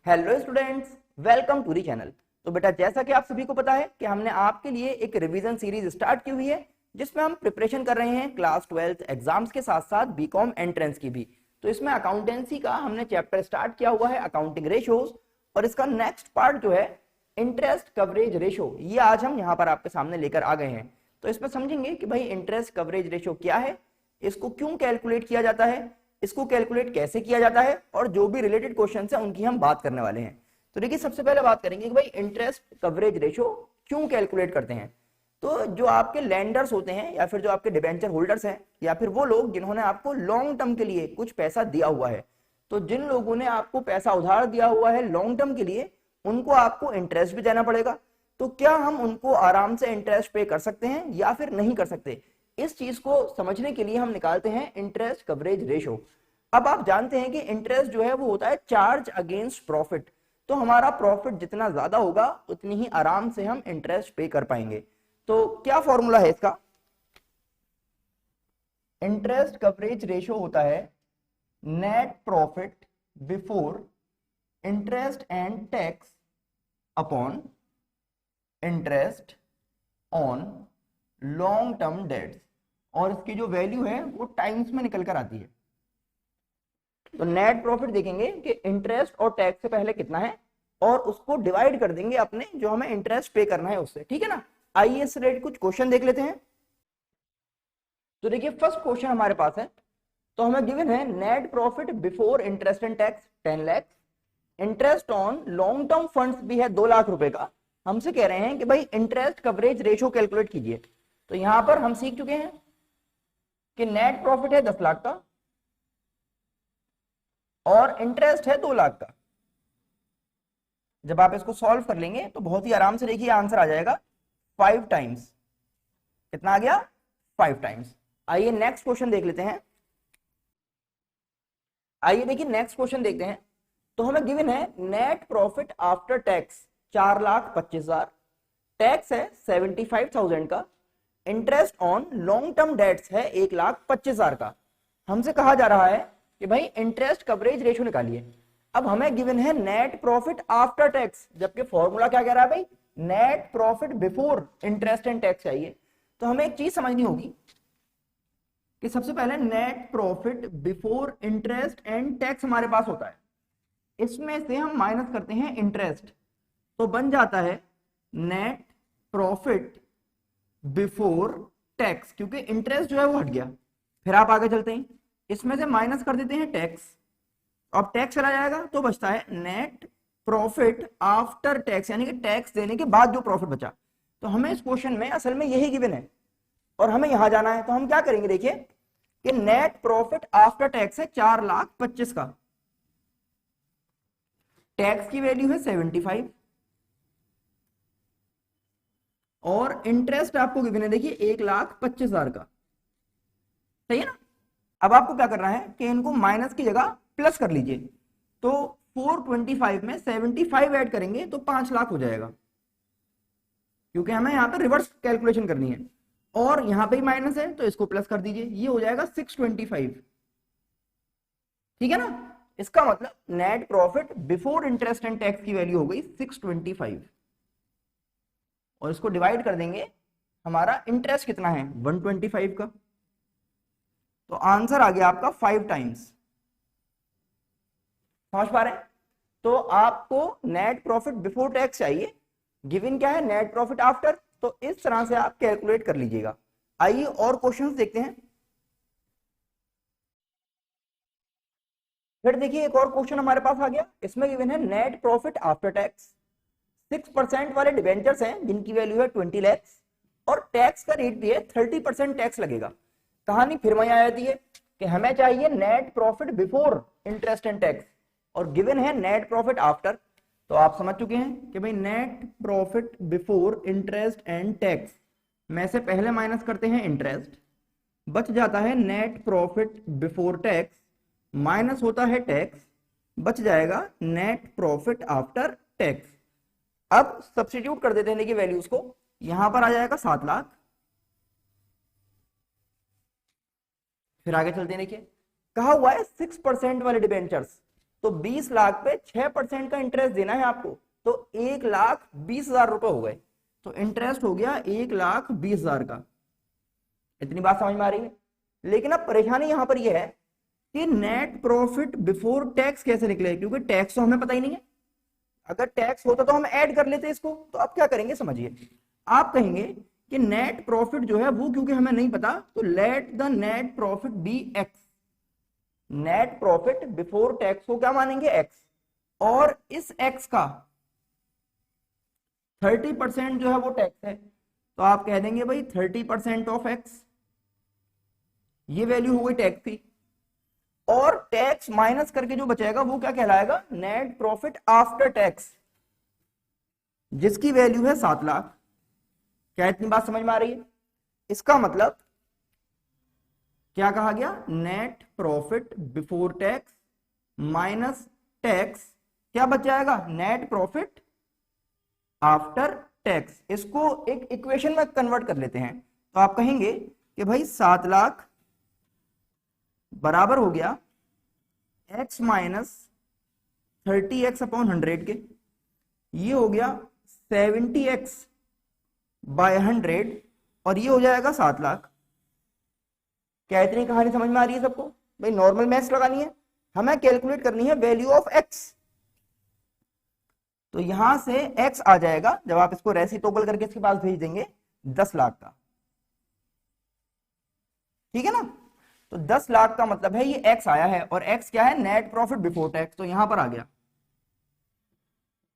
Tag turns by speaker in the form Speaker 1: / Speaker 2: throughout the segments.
Speaker 1: Hello students, welcome to the channel. तो बेटा, जैसा कि आप सभी को पता है कि हमने आपके लिए एक रिवीजन सीरीज स्टार्ट की हुई है जिसमें हम प्रिपरेशन कर रहे हैं क्लास 12th एग्जाम्स के साथ साथ बीकॉम एंट्रेंस की भी। तो इसमें अकाउंटेंसी का हमने चैप्टर स्टार्ट किया हुआ है अकाउंटिंग रेशियोज, और इसका नेक्स्ट पार्ट जो है इंटरेस्ट कवरेज रेशो, ये आज हम यहाँ पर आपके सामने लेकर आ गए हैं। तो इसमें समझेंगे कि भाई इंटरेस्ट कवरेज रेशो क्या है, इसको क्यों कैलकुलेट किया जाता है, इसको कैलकुलेट कैसे किया जाता है, और जो भी रिलेटेड क्वेश्चन है उनकी हम बात करने वाले हैं। तो देखिए, सबसे पहले बात करेंगे कि भाई इंटरेस्ट कवरेज रेशो क्यों कैलकुलेट करते हैं। तो जो आपके लैंडर्स होते हैं या फिर जो आपके डिबेंचर होल्डर्स हैं या फिर वो लोग जिन्होंने आपको लॉन्ग टर्म के लिए कुछ पैसा दिया हुआ है, तो जिन लोगों ने आपको पैसा उधार दिया हुआ है लॉन्ग टर्म के लिए, उनको आपको इंटरेस्ट भी देना पड़ेगा। तो क्या हम उनको आराम से इंटरेस्ट पे कर सकते हैं या फिर नहीं कर सकते, इस चीज को समझने के लिए हम निकालते हैं इंटरेस्ट कवरेज रेशो। अब आप जानते हैं कि इंटरेस्ट जो है वो होता है चार्ज अगेंस्ट प्रॉफिट। तो हमारा प्रॉफिट जितना ज्यादा होगा उतनी ही आराम से हम इंटरेस्ट पे कर पाएंगे। तो क्या फॉर्मूला है इसका? इंटरेस्ट कवरेज रेशो होता है net profit before interest and tax upon interest on long term debts, और इसकी जो वैल्यू है वो टाइम्स में निकल कर आती है। तो नेट प्रॉफिट देखेंगे कि इंटरेस्ट और टैक्स से पहले कितना है और उसको डिवाइड कर देंगे अपने जो हमें इंटरेस्ट पे करना है उससे, ठीक है ना। आइए इससे रिलेटेड कुछ क्वेश्चन देख लेते हैं। तो देखिए, फर्स्ट क्वेश्चन हमारे पास है, तो हमें गिवन है net profit before interest and tax 10 lakh, interest on long term funds भी है 2 लाख रुपए का। हमसे कह रहे हैं कि भाई इंटरेस्ट कवरेज रेशो कैलकुलेट कीजिए। तो यहां पर हम सीख चुके हैं कि नेट प्रॉफिट है 10 लाख का और इंटरेस्ट है 2 लाख का। जब आप इसको सॉल्व कर लेंगे तो बहुत ही आराम से देखिए आंसर आ जाएगा 5 टाइम्स। कितना आ गया? 5 टाइम्स। आइए नेक्स्ट क्वेश्चन देख लेते हैं। आइए देखिए नेक्स्ट क्वेश्चन देखते हैं। तो हमें गिवन है net profit after tax 4,25,000, tax है 75,000 का, interest on long term debts है 1,25,000 का। हमसे कहा जा रहा है कि भाई इंटरेस्ट कवरेज रेशो निकालिए। अब हमें गिवन है नेट प्रॉफिट आफ्टर टैक्स, जबकि फॉर्मूला क्या कह रहा है भाई, net profit before interest and tax चाहिए। तो हमें एक चीज समझनी होगी कि सबसे पहले net profit before interest and tax हमारे पास होता है, इसमें से हम माइनस करते हैं इंटरेस्ट, तो बन जाता है नेट प्रॉफिट बिफोर टैक्स, क्योंकि इंटरेस्ट जो है वो हट गया। फिर आप आगे चलते हैं, इसमें से माइनस कर देते हैं टैक्स, अब टैक्स चला जाएगा तो बचता है नेट प्रॉफिट आफ्टर टैक्स, यानी कि टैक्स देने के बाद जो प्रॉफिट बचा। तो हमें इस क्वेश्चन में असल में यही गिवन है और हमें यहां जाना है। तो हम क्या करेंगे, देखिए कि नेट प्रॉफिट आफ्टर टैक्स है 4,25,000 का, टैक्स की वैल्यू है 75 और इंटरेस्ट आपको गिवन है देखिए 1,25,000 का, सही है ना। अब आपको क्या करना है कि इनको माइनस की जगह प्लस कर लीजिए। तो 425 में 75 ऐड करेंगे तो 5 लाख हो जाएगा, क्योंकि हमें यहाँ पे रिवर्स कैलकुलेशन करनी है और यहाँ पे ही माइनस है तो इसको प्लस कर दीजिए, ये हो जाएगा 625, ठीक है ना। इसका मतलब net profit before interest and tax की वैल्यू हो गई 625 और इसको डिवाइड कर देंगे, हमारा इंटरेस्ट कितना है 125 का, तो आंसर आ गया आपका 5 टाइम्स। समझ पा रहे हैं? तो आपको नेट प्रॉफिट बिफोर टैक्स चाहिए, गिवन क्या है नेट प्रॉफिट आफ्टर, तो इस तरह से आप कैलकुलेट कर लीजिएगा। आइए और क्वेश्चंस देखते हैं। फिर देखिए एक और क्वेश्चन हमारे पास आ गया, इसमें गिवन है नेट प्रॉफिट आफ्टर टैक्स, 6% वाले डिबेंचर्स हैं जिनकी वैल्यू है 20 लाख और टैक्स का रेट भी है 30% टैक्स लगेगा। कहानी फिर वहीं आ जाती है कि हमें चाहिए net profit before interest and tax और गिवन है नेट प्रॉफिट आफ्टर। तो आप समझ चुके हैं कि भाई net profit before interest and tax में से पहले माइनस करते हैं इंटरेस्ट, बच जाता है net profit before tax, minus होता है टैक्स, बच जाएगा नेट प्रॉफिट आफ्टर टैक्स। अब सब्स्टिट्यूट कर देते हैं देखिए वैल्यूज को, यहां पर आ जाएगा 7 लाख। फिर आगे चलते हैं, देखिए कहा हुआ है 6% वाले डिबेंचर्स, तो 20 लाख पे 6% का इंटरेस्ट देना है आपको, तो 1,20,000 रुपए हो गए। तो इंटरेस्ट हो गया 1,20,000 का। इतनी बात समझ में आ रही है। लेकिन अब परेशानी यहां पर यह है कि नेट प्रॉफिट बिफोर टैक्स कैसे निकले, क्योंकि टैक्स तो हमें पता ही नहीं है। अगर टैक्स होता तो हम ऐड कर लेते इसको। तो अब क्या करेंगे समझिए, आप कहेंगे कि नेट प्रॉफिट जो है वो क्योंकि हमें नहीं पता, तो let the net profit be x. Net profit before tax को क्या मानेंगे, एक्स, और इस एक्स का 30% जो है वो टैक्स है, तो आप कह देंगे भाई 30% ऑफ एक्स, ये वैल्यू हो गई टैक्स की। और टैक्स माइनस करके जो बचेगा वो क्या कहलाएगा, नेट प्रॉफिट आफ्टर टैक्स, जिसकी वैल्यू है 7 लाख। क्या इतनी बात समझ में आ रही है? इसका मतलब क्या कहा गया, net profit before tax minus tax, क्या बच जाएगा, नेट प्रॉफिट आफ्टर टैक्स। इसको एक इक्वेशन में कन्वर्ट कर लेते हैं, तो आप कहेंगे कि भाई 7 लाख बराबर हो गया x माइनस 30x अपॉन 100 के, ये हो गया 70x बाय 100, और ये हो जाएगा 7 लाख। क्या इतनी कहानी समझ में आ रही है सबको? भाई नॉर्मल मैथ्स लगानी है, हमें कैलकुलेट करनी है वैल्यू ऑफ x। तो यहां से x आ जाएगा, जब आप इसको रेसिप्रोकल करके इसके पास भेज देंगे, 10 लाख का। ठीक है ना? तो 10 लाख का मतलब है ये x आया है, और x क्या है, नेट प्रॉफिट बिफोर टैक्स, तो यहां पर आ गया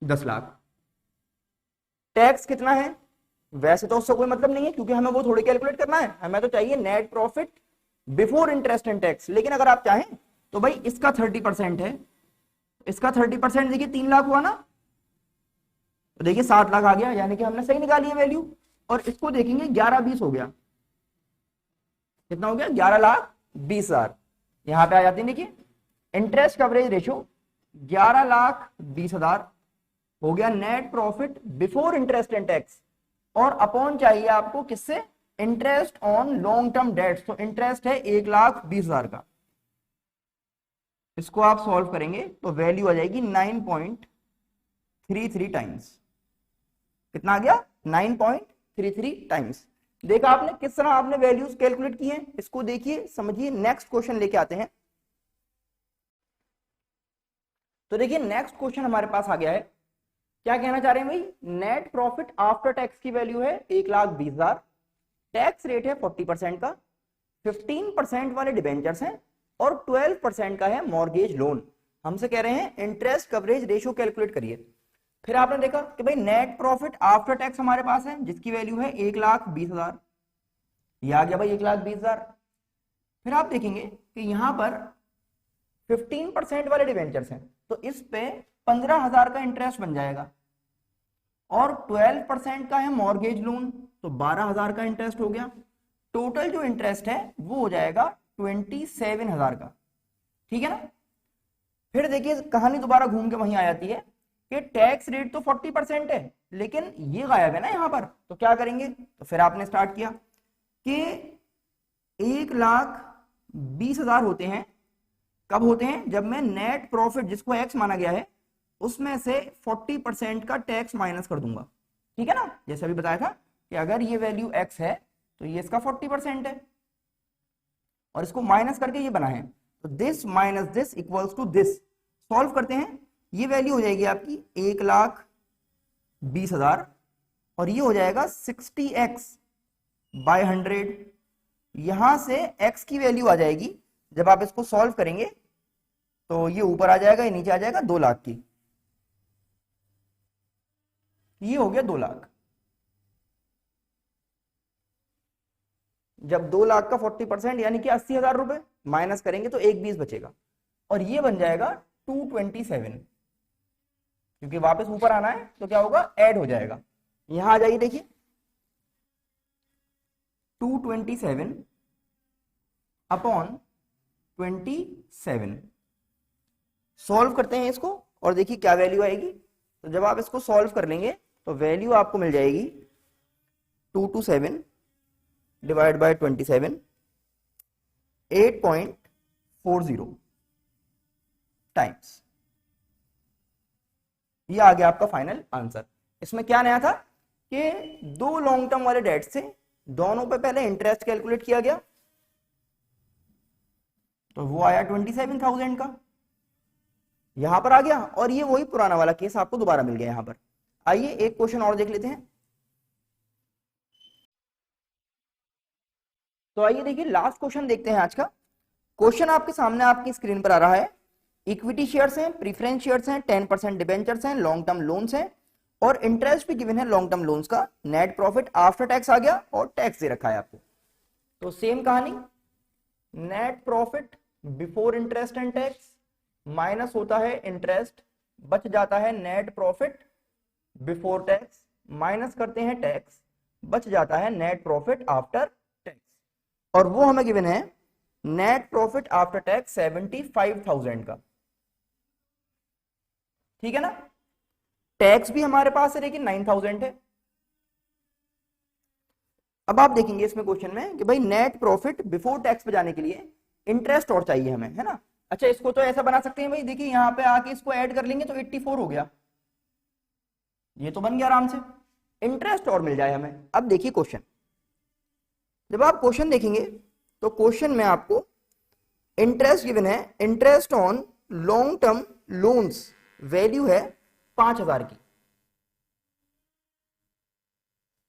Speaker 1: 10 लाख। टैक्स कितना है, वैसे तो उससे कोई मतलब नहीं है, क्योंकि हमें वो थोड़ी कैलकुलेट करना है, हमें तो चाहिए net profit before interest and tax. लेकिन अगर आप चाहें तो भाई इसका 30% है, इसका 30% देखिए 3 लाख हुआ ना, तो देखिए 7 लाख आ गया, यानी कि हमने सही निकाली है वैल्यू। और इसको देखेंगे 11-20 हो गया, कितना हो गया, 11,20,000। यहां पे आ जाती है, देखिए इंटरेस्ट कवरेज रेशियो 11,20,000 हो गया net profit before interest and tax. और अपॉन चाहिए आपको किससे, interest on long term debts, तो इंटरेस्ट है 1,20,000 का। इसको आप सॉल्व करेंगे तो वैल्यू आ जाएगी 9.33 टाइम्स। कितना आ गया, 9.33 टाइम्स। देखा आपने किस तरह आपने वैल्यूज कैलकुलेट की हैं, इसको देखिए समझिए। नेक्स्ट क्वेश्चन लेके आते हैं। तो देखिए नेक्स्ट क्वेश्चन हमारे पास आ गया है, क्या कहना चाह रहे हैं भाई, नेट प्रॉफिट आफ्टर टैक्स की वैल्यू है 1,20,000, टैक्स रेट है 40% का, 15% वाले डिबेंचर्स हैं, और 12% का है मॉर्गेज लोन। हमसे कह रहे हैं इंटरेस्ट कवरेज रेशियो कैलकुलेट करिए। फिर आपने देखा कि भाई नेट प्रॉफिट आफ्टर टैक्स हमारे पास है, जिसकी वैल्यू है 1,20,000, ये आ गया भाई 1,20,000। फिर आप देखेंगे कि यहां पर 15% वाले डिबेंचर्स हैं, तो इस पे 15,000 का इंटरेस्ट बन जाएगा, और 12% का है मॉर्गेज लोन, तो 12,000 का इंटरेस्ट हो गया। टोटल जो इंटरेस्ट है वो हो जाएगा 27,000 का। ठीक है ना? फिर देखिए कहानी दोबारा घूम के वहीं आ जाती है कि टैक्स रेट तो 40% है, लेकिन ये गायब है ना यहां पर, तो क्या करेंगे, तो फिर आपने स्टार्ट किया कि 1,20,000 होते हैं, कब होते हैं, जब मैं नेट प्रॉफिट जिसको एक्स माना गया है उसमें से 40% का टैक्स माइनस कर दूंगा। ठीक है ना? जैसे अभी बताया था कि अगर ये वैल्यू एक्स है तो ये इसका 40% है, और इसको माइनस करके ये बना है, तो this minus this equals to this. Solve करते हैं, ये वैल्यू हो जाएगी आपकी 1,20,000, और ये हो जाएगा 60x बाय 100। यहां से x की वैल्यू आ जाएगी, जब आप इसको सॉल्व करेंगे तो ये ऊपर आ जाएगा, ये नीचे आ जाएगा 2 लाख की, ये हो गया 2 लाख। जब 2 लाख का 40% यानी कि 80,000 रुपए माइनस करेंगे तो 1,20 बचेगा, और ये बन जाएगा 227। क्योंकि वापस ऊपर आना है तो क्या होगा, ऐड हो जाएगा। यहां आ जाइए, देखिए 227 अपॉन 27। सॉल्व करते हैं इसको और देखिए क्या वैल्यू आएगी। तो जब आप इसको सॉल्व कर लेंगे तो वैल्यू आपको मिल जाएगी 227 डिवाइड बाय 27, 8.40 टाइम्स। ये आ गया आपका फाइनल आंसर। इसमें क्या नया था कि दो लॉन्ग टर्म वाले डेट से दोनों पे पहले इंटरेस्ट कैलकुलेट किया गया, तो वो आया 27,000 का, यहां पर आ गया, और ये वही पुराना वाला केस आपको दोबारा मिल गया यहां पर। आइए एक क्वेश्चन और देख लेते हैं। तो आइए देखिए लास्ट क्वेश्चन देखते हैं आज का। क्वेश्चन आपके सामने आपकी स्क्रीन पर आ रहा है। इक्विटी शेयर्स हैं, प्रीफरेंस शेयर्स हैं, 10% डिबेंचर्स हैं, लॉन्ग टर्म लोन्स हैं और इंटरेस्ट भी गिवन है लॉन्ग टर्म लोन्स का। नेट प्रॉफिट आफ्टर टैक्स आ गया और टैक्स दे रखा है आपको। तो सेम कहानी, net profit before interest and tax minus होता है इंटरेस्ट, बच जाता है net profit before tax, minus करते हैं टैक्स, बच जाता है नेट प्रॉफिट आफ्टर टैक्स। और वो हमें गिवन है नेट प्रॉफिट आफ्टर टैक्स 75,000 का, ठीक है ना। टैक्स भी हमारे पास है लेकिन 9,000 है। अब आप देखेंगे इसमें क्वेश्चन में कि भाई नेट प्रॉफिट बिफोर टैक्स पे जाने के लिए इंटरेस्ट और चाहिए हमें, है ना। अच्छा, इसको तो ऐसा बना सकते हैं भाई, देखिए यहां पे आके इसको ऐड कर लेंगे तो 84 हो गया, ये तो बन गया आराम से, इंटरेस्ट और मिल जाए हमें। अब देखिए क्वेश्चन, जब आप क्वेश्चन देखेंगे तो क्वेश्चन में आपको इंटरेस्ट गिवन है, interest on long term loans value है 5,000 की।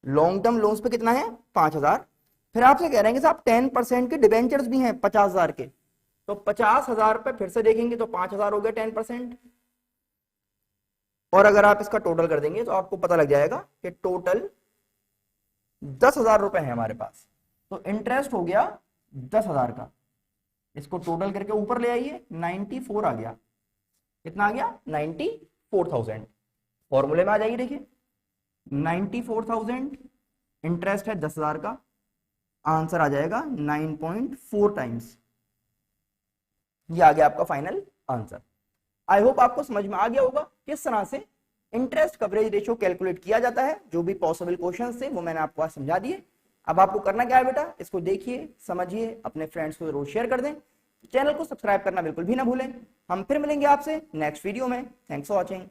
Speaker 1: लॉन्ग टर्म लोन्स पे कितना है 5,000। फिर आपसे कह रहे हैं कि साहब 10% के डिबेंचर्स भी हैं 50,000 के, तो 50,000 पे फिर से देखेंगे तो 5,000 हो गया 10%। और अगर आप इसका टोटल कर देंगे तो आपको पता लग जाएगा कि टोटल 10,000 रुपए है हमारे पास। तो इंटरेस्ट हो गया 10,000 का, इसको टोटल करके ऊपर ले आइए, 94 आ गया। कितना आ गया 94,000। फॉर्मूले में आ जाइए, देखिए 94,000 इंटरेस्ट है 10,000 का, आंसर आ जाएगा 9.4 टाइम्स। ये आ गया आपका फाइनल आंसर। आई होप आपको समझ में आ गया होगा किस तरह से इंटरेस्ट कवरेज रेशियो कैलकुलेट किया जाता है। जो भी पॉसिबल क्वेश्चंस थे वो मैंने आपको आज समझा दिए। अब आपको करना क्या है बेटा, इसको देखिए, समझिए, अपने फ्रेंड्स को जरूर शेयर कर दें, चैनल को सब्सक्राइब करना बिल्कुल भी ना भूलें। हम फिर मिलेंगे आपसे नेक्स्ट वीडियो में। Thanks for watching.